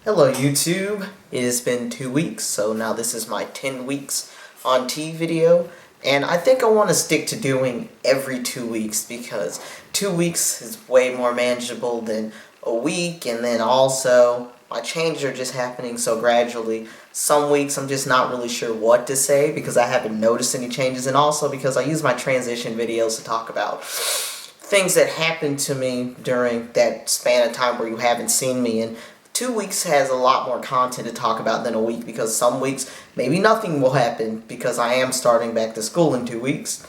Hello YouTube, it has been 2 weeks, so now this is my 10 weeks on T video, and I think I want to stick to doing every 2 weeks because 2 weeks is way more manageable than a week, and then also my changes are just happening so gradually. Some weeks I'm just not really sure what to say because I haven't noticed any changes, and also because I use my transition videos to talk about things that happened to me during that span of time where you haven't seen me, and 2 weeks has a lot more content to talk about than a week because some weeks maybe nothing will happen because I am starting back to school in 2 weeks.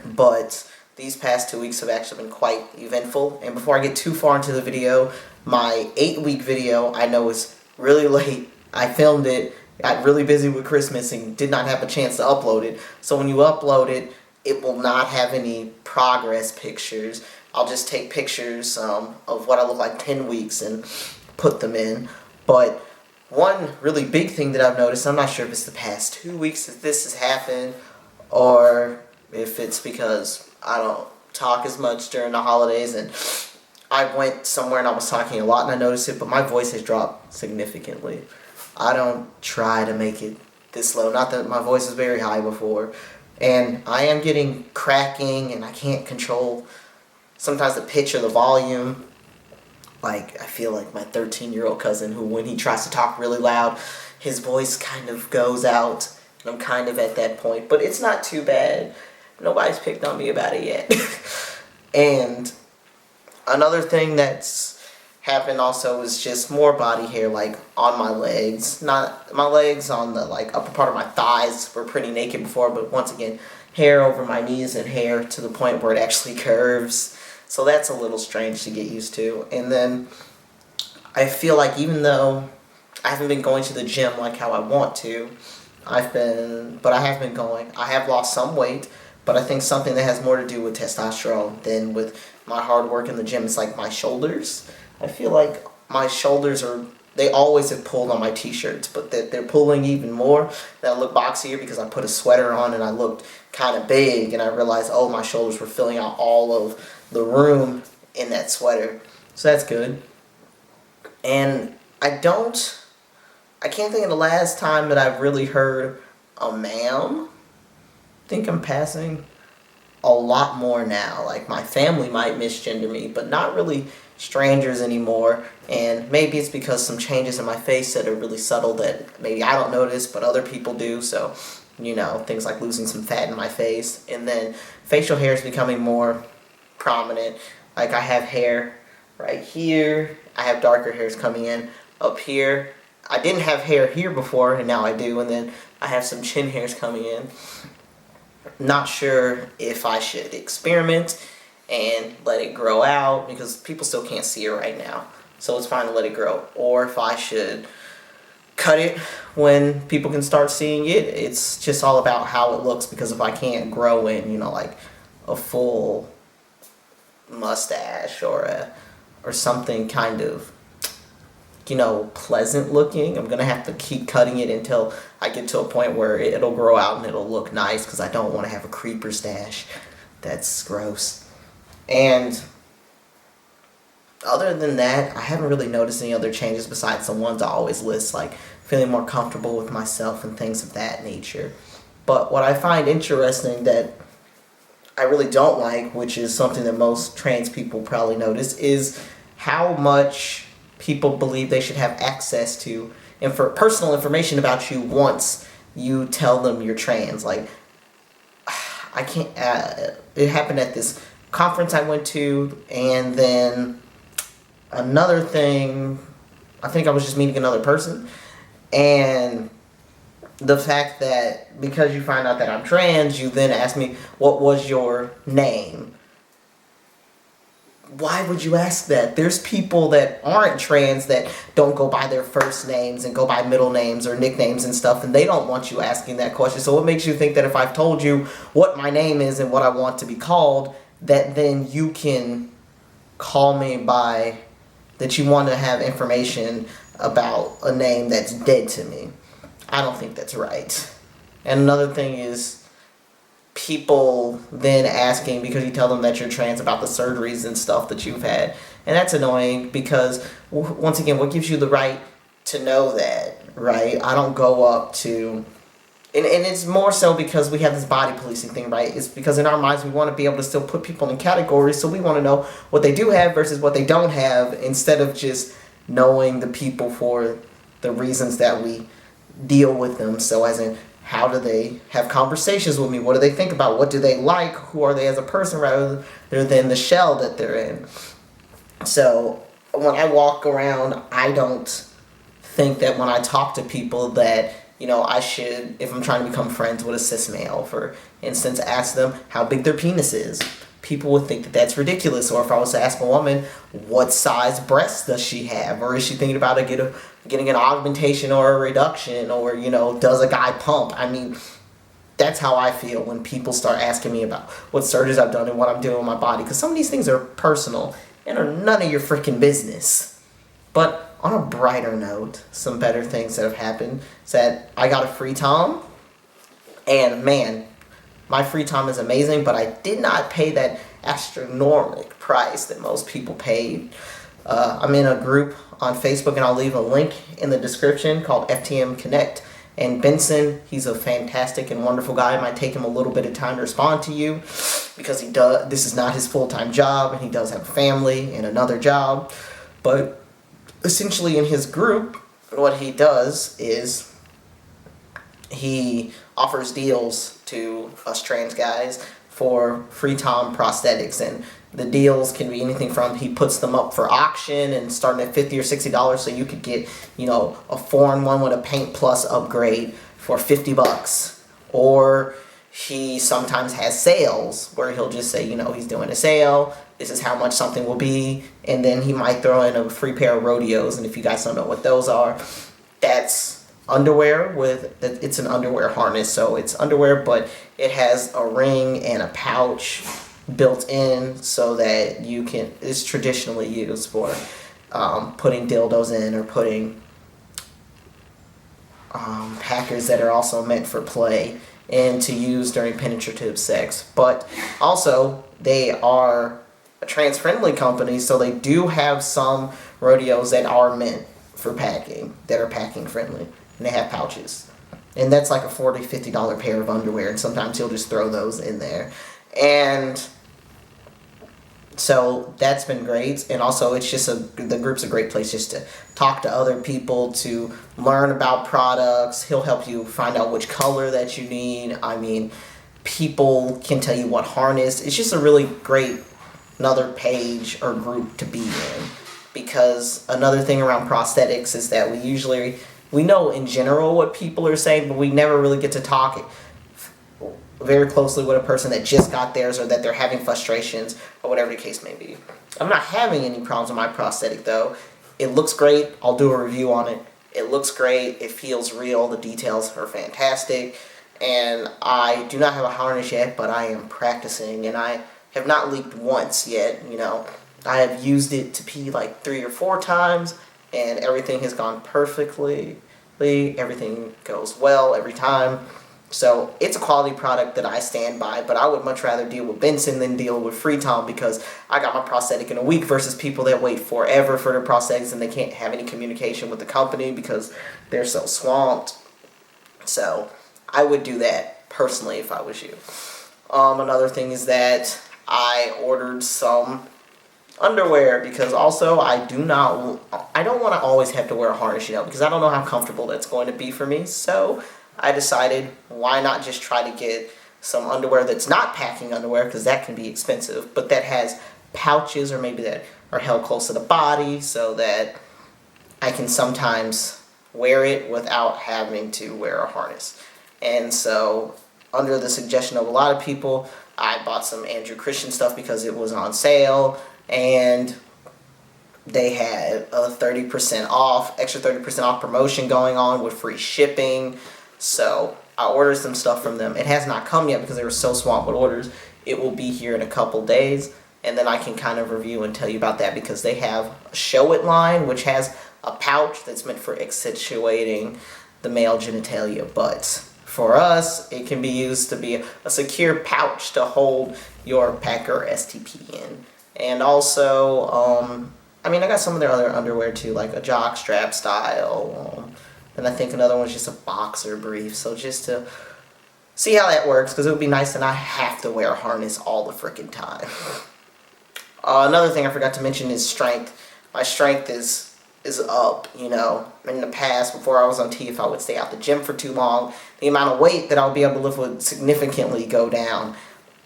But these past 2 weeks have actually been quite eventful. And before I get too far into the video, my 8-week video I know is really late. I filmed it, got really busy with Christmas and did not have a chance to upload it. So when you upload it, it will not have any progress pictures. I'll just take pictures of what I look like 10 weeks and put them in. But one really big thing that I've noticed, I'm not sure if it's the past 2 weeks that this has happened or if it's because I don't talk as much during the holidays and I went somewhere and I was talking a lot and I noticed it, but my voice has dropped significantly. I don't try to make it this low, not that my voice was very high before, and I am getting cracking and I can't control sometimes the pitch or the volume. Like, I feel like my 13-year-old cousin who, when he tries to talk really loud, his voice kind of goes out, and I'm kind of at that point. But it's not too bad. Nobody's picked on me about it yet. And another thing that's happened also is just more body hair, like, on my legs. Not my legs, on the, like, upper part of my thighs were pretty naked before, but once again, hair over my knees and hair to the point where it actually curves. So that's a little strange to get used to. And then I feel like even though I haven't been going to the gym like how I want to, I have been going. I have lost some weight, but I think something that has more to do with testosterone than with my hard work in the gym is like my shoulders. I feel like my shoulders they always have pulled on my t-shirts, but they're pulling even more. And I look boxier because I put a sweater on and I looked kind of big, and I realized, oh, my shoulders were filling out all of the room in that sweater. So that's good. And I can't think of the last time that I've really heard a ma'am. I think I'm passing a lot more now. Like, my family might misgender me, but not really strangers anymore. And maybe it's because some changes in my face that are really subtle that maybe I don't notice, but other people do. So, you know, things like losing some fat in my face. And then facial hair is becoming more prominent. Like, I have hair right here. I have darker hairs coming in up here. I didn't have hair here before, and now I do. And then I have some chin hairs coming in. Not sure if I should experiment and let it grow out because people still can't see it right now. So it's fine to let it grow. Or if I should cut it when people can start seeing it. It's just all about how it looks, because if I can't grow in, you know, like a full mustache or something kind of, you know, pleasant looking, I'm gonna have to keep cutting it until I get to a point where it'll grow out and it'll look nice, because I don't want to have a creeper stash. That's gross. And other than that, I haven't really noticed any other changes besides the ones I always list, like feeling more comfortable with myself and things of that nature. But what I find interesting that I really don't like, which is something that most trans people probably notice, is how much people believe they should have access to personal information about you once you tell them you're trans. Like, I can't, it happened at this conference I went to, and then another thing, I think I was just meeting another person, and the fact that because you find out that I'm trans, you then ask me, what was your name? Why would you ask that? There's people that aren't trans that don't go by their first names and go by middle names or nicknames and stuff, and they don't want you asking that question. So what makes you think that if I've told you what my name is and what I want to be called, that then you can call me by, that you want to have information about a name that's dead to me? I don't think that's right. And another thing is people then asking, because you tell them that you're trans, about the surgeries and stuff that you've had. And that's annoying because, once again, what gives you the right to know that, right? I don't go up to, and it's more so because we have this body policing thing, right? It's because in our minds we want to be able to still put people in categories, so we want to know what they do have versus what they don't have, instead of just knowing the people for the reasons that we deal with them. So as in, how do they have conversations with me? What do they think about? What do they like? Who are they as a person rather than the shell that they're in? So when I walk around, I don't think that when I talk to people that, I should, if I'm trying to become friends with a cis male, for instance, ask them how big their penis is. People would think that that's ridiculous. Or if I was to ask a woman, what size breasts does she have? Or is she thinking about getting an augmentation or a reduction? Or, does a guy pump? I mean, that's how I feel when people start asking me about what surgeries I've done and what I'm doing with my body. Because some of these things are personal and are none of your freaking business. But on a brighter note, some better things that have happened is that I got a free Tom. And man, my free time is amazing, but I did not pay that astronomical price that most people paid. I'm in a group on Facebook, and I'll leave a link in the description, called FTM Connect. And Benson, he's a fantastic and wonderful guy. It might take him a little bit of time to respond to you because this is not his full-time job, and he does have a family and another job. But essentially in his group, what he does is he offers deals to us trans guys for free Tom prosthetics, and the deals can be anything from, he puts them up for auction and starting at $50 or $60, so you could get, a 4-in-1 with a Paint Plus upgrade for $50. Or he sometimes has sales where he'll just say, he's doing a sale, this is how much something will be, and then he might throw in a free pair of rodeos. And if you guys don't know what those are, that's underwear it's an underwear harness, so it's underwear, but it has a ring and a pouch built in so that it's traditionally used for putting dildos in, or putting packers that are also meant for play and to use during penetrative sex. But also, they are a trans-friendly company, so they do have some rodeos that are meant for packing, that are packing friendly, and they have pouches. And that's like a $40, $50 pair of underwear, and sometimes he'll just throw those in there. And so that's been great. And also, it's just the group's a great place just to talk to other people, to learn about products. He'll help you find out which color that you need. I mean, people can tell you what harness. It's just a really great another page or group to be in. Because another thing around prosthetics is that we know in general what people are saying, but we never really get to talk very closely with a person that just got theirs, or that they're having frustrations, or whatever the case may be. I'm not having any problems with my prosthetic though. It looks great. I'll do a review on it. It looks great. It feels real. The details are fantastic. And I do not have a harness yet, but I am practicing, and I have not leaked once yet. I have used it to pee like 3 or 4 times, and everything has gone perfectly. Everything goes well every time. So it's a quality product that I stand by, but I would much rather deal with Benson than deal with Free Tom, because I got my prosthetic in a week versus people that wait forever for their prosthetics and they can't have any communication with the company because they're so swamped. So I would do that personally if I was you. Another thing is that I ordered some underwear, because also I don't want to always have to wear a harness, because I don't know how comfortable that's going to be for me. So I decided, why not just try to get some underwear that's not packing underwear, because that can be expensive, but that has pouches, or maybe that are held close to the body, so that I can sometimes wear it without having to wear a harness. And so, under the suggestion of a lot of people, I bought some Andrew Christian stuff because it was on sale, and they had a 30% off, extra 30% off promotion going on with free shipping. So I ordered some stuff from them. It has not come yet because they were so swamped with orders. It will be here in a couple days, and then I can kind of review and tell you about that, because they have a Show It line, which has a pouch that's meant for accentuating the male genitalia. But for us, it can be used to be a secure pouch to hold your packer STP in. And also, I mean, I got some of their other underwear too, like a jock strap style. And I think another one's just a boxer brief. So just to see how that works, because it would be nice to not have to wear a harness all the freaking time. Another thing I forgot to mention is strength. My strength is up, you know. In the past, before I was on T, if I would stay out the gym for too long, the amount of weight that I would be able to lift would significantly go down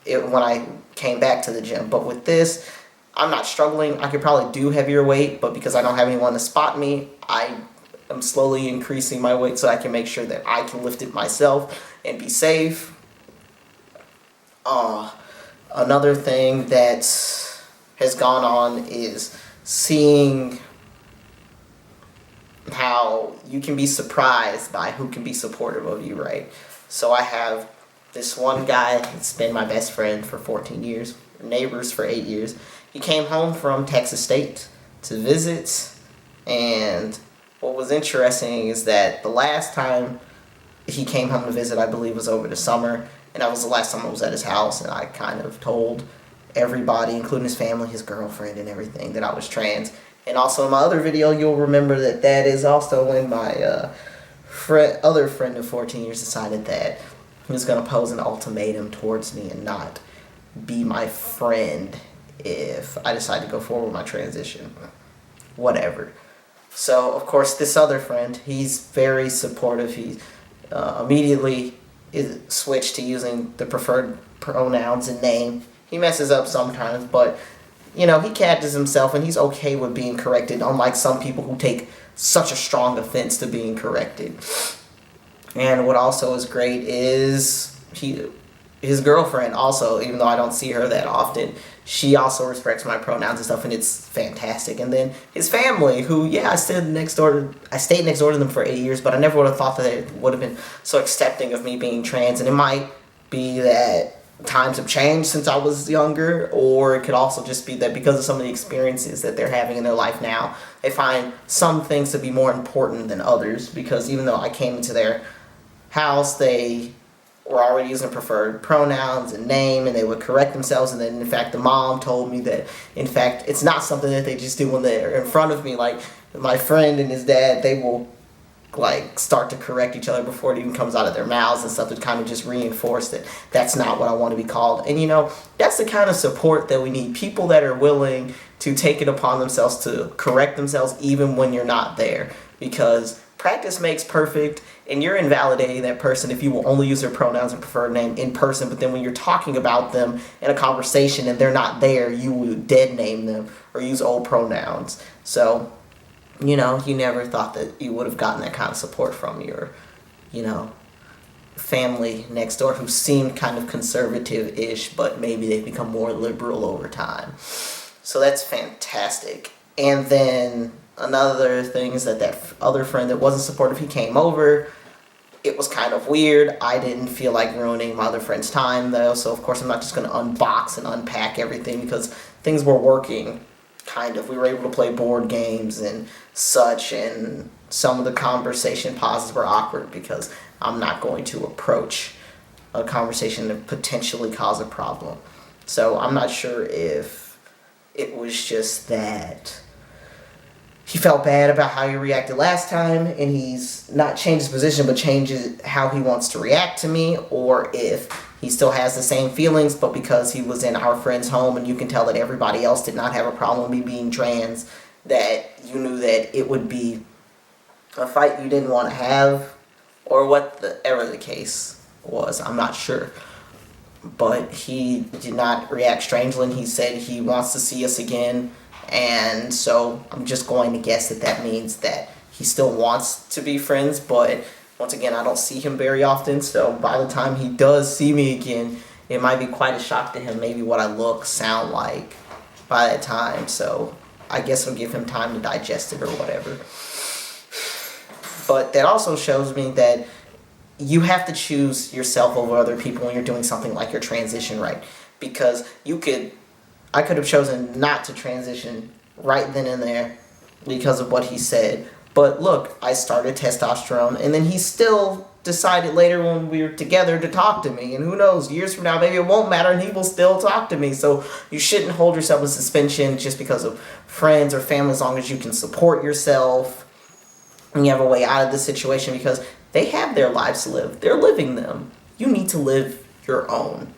when I came back to the gym. But with this, I'm not struggling. I could probably do heavier weight, but because I don't have anyone to spot me, I am slowly increasing my weight so I can make sure that I can lift it myself and be safe. Another thing that has gone on is seeing how you can be surprised by who can be supportive of you, right? So I have this one guy that's been my best friend for 14 years, neighbors for 8 years. He came home from Texas State to visit, and what was interesting is that the last time he came home to visit, I believe, was over the summer, and that was the last time I was at his house, and I kind of told everybody, including his family, his girlfriend, and everything, that I was trans. And also in my other video, you'll remember that that is also when my other friend of 14 years decided that he was going to pose an ultimatum towards me and not be my friend if I decide to go forward with my transition. Whatever. So, of course, this other friend, he's very supportive. He immediately switched to using the preferred pronouns and name. He messes up sometimes, but you know, he catches himself and he's okay with being corrected, unlike some people who take such a strong offense to being corrected. And what also is great is his girlfriend also, even though I don't see her that often, she also respects my pronouns and stuff, and it's fantastic. And then his family, who, yeah, I stayed next door to them for 8 years, but I never would have thought that they would have been so accepting of me being trans. And it might be that times have changed since I was younger, or it could also just be that because of some of the experiences that they're having in their life now, they find some things to be more important than others, because even though I came into their house, they were already using preferred pronouns and name, and they would correct themselves. And then in fact the mom told me that in fact it's not something that they just do when they're in front of me. Like my friend and his dad, they will like start to correct each other before it even comes out of their mouths and stuff, to kind of just reinforce that that's not what I want to be called. And you know, that's the kind of support that we need. People that are willing to take it upon themselves to correct themselves even when you're not there, because practice makes perfect, and you're invalidating that person if you will only use their pronouns and preferred name in person, but then when you're talking about them in a conversation and they're not there, you will dead name them or use old pronouns. So you know, you never thought that you would have gotten that kind of support from your, you know, family next door, who seemed kind of conservative-ish, but maybe they've become more liberal over time. So that's fantastic. And then another thing is that other friend that wasn't supportive, he came over. It was kind of weird. I didn't feel like ruining my other friend's time, though, so of course I'm not just going to unbox and unpack everything, because things were working. Kind of. We were able to play board games and such, and some of the conversation pauses were awkward because I'm not going to approach a conversation that potentially cause a problem. So I'm not sure if it was just that he felt bad about how he reacted last time and he's not changed his position but changes how he wants to react to me, or if he still has the same feelings, but because he was in our friend's home and you can tell that everybody else did not have a problem with me being trans, that you knew that it would be a fight you didn't want to have, or whatever the case was. I'm not sure. But he did not react strangely, and he said he wants to see us again, and so I'm just going to guess that that means that he still wants to be friends, but once again, I don't see him very often, so by the time he does see me again, it might be quite a shock to him, maybe what I look, sound like by that time. So I guess it'll give him time to digest it or whatever. But that also shows me that you have to choose yourself over other people when you're doing something like your transition, right? Because I could have chosen not to transition right then and there because of what he said. But look, I started testosterone, and then he still decided later when we were together to talk to me. And who knows, years from now, maybe it won't matter and he will still talk to me. So you shouldn't hold yourself in suspension just because of friends or family, as long as you can support yourself and you have a way out of this situation, because they have their lives to live. They're living them. You need to live your own.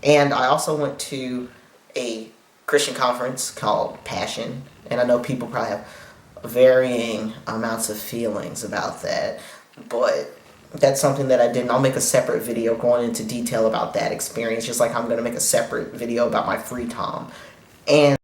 And I also went to a Christian conference called Passion. And I know people probably have varying amounts of feelings about that. But that's something that I did. And I'll make a separate video going into detail about that experience, just like I'm going to make a separate video about my free time. And